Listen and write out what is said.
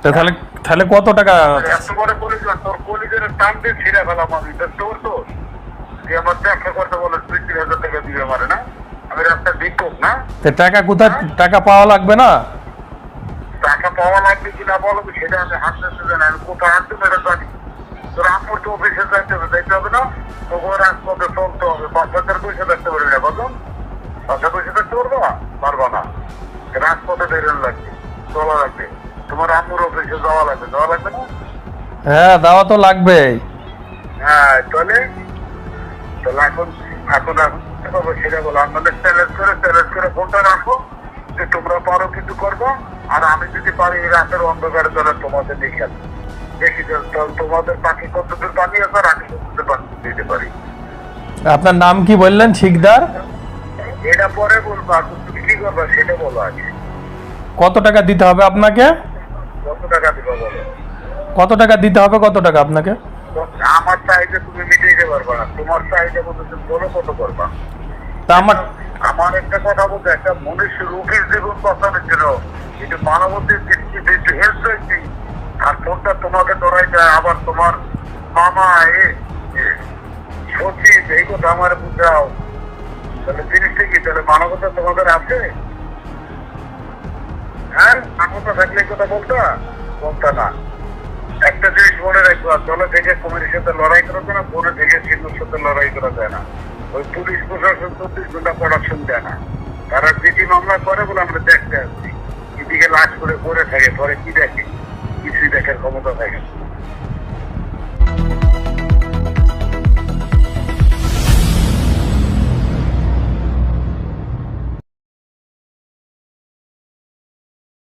তা তাহলে তাহলে কত টাকা? এত বড় কলিজা, তোর কলিজের টান দিয়ে ছিঁড়ে ফেলাম আমি, বুঝতে পারতো? তুই আমার দেখা করতে বলে 2-3 হাজার টাকা দিবে আমারে, না? আমি রাস্তা বিক্ষোভ না, তা টাকা কোথায়, টাকা পাওয়া লাগবে না? টাকা পাওয়া লাগবে কিনা বলো, সেটা আমি হাতে জানি, আমি কোথায় হাঁটতে মেরে জানি। তোর আমার তো অফিসে যাইতে হবে না, তোকে রাজপথে চলতে হবে। 5,000 পয়সা দেখতে পারবি না, কত 5,000 পয়সা দেখতে পারবো না, পারবো না। রাজপথে বেরোন লাগবে, চলা লাগবে। তোমার আম্মুর অফিসে যাওয়া লাগবে না? হ্যাঁ, দেওয়া তো লাগবেই। হ্যাঁ, তাহলে তাহলে এখন এখন এখন সেটা বলো, আমাদের চ্যালেঞ্জ করে ফোনটা রাখো যে তোমরা পারো কিন্তু করবো। আর আমি যদি পারি এই রাতের অন্ধকারে তাহলে তোমাদের দেখে আসবো, দেখি তোমাদের পাখি কতদূর পানি আছে আর আমি কতদূর পানি দিতে পারি। আপনার নাম কি বললেন? শিকদার? এটা পরে বলবো, এখন তুমি কি করবা সেটা বলো আগে। কত টাকা দিতে হবে আপনাকে? কত টাকা দিবা বলো? কত টাকা দিতে হবে? কত টাকা আপনাকে? আমার চাহিদা তুমি মিটাইতে পারবা না, তোমার চাহিদা মতো তুমি বলো কত করবা। তা আমার আমার একটা কথা বলতে, একটা মনুষ্য রোগীর জীবন বাঁচানোর জন্য একটু মানবতার দৃষ্টিতে একটু হেল্প চাইছি, আর ফোনটা তোমাকে ধরাই যায়। আবার তোমার মামা সচিব এই কথা আমার বুঝাও, তাহলে জিনিসটা কি? তাহলে মানবতা তোমাদের আছে? হ্যাঁ, মানবতা থাকলে এই কথা বলতা না। একটা জিনিস মনে রাখবো, দলে থেকে কমিটির সাথে লড়াই করা যায় না, বনে থেকে সিন্ধুর সাথে লড়াই করা যায় না। ওই পুলিশ প্রশাসন 24 ঘন্টা প্রোডাকশন দেয় না, তারা জিডি মামলা করে বলে আমরা দেখতে আসছি। এদিকে লাশ করে পড়ে থাকে, পরে কি দেখে? কিছুই দেখার ক্ষমতা থাকে না।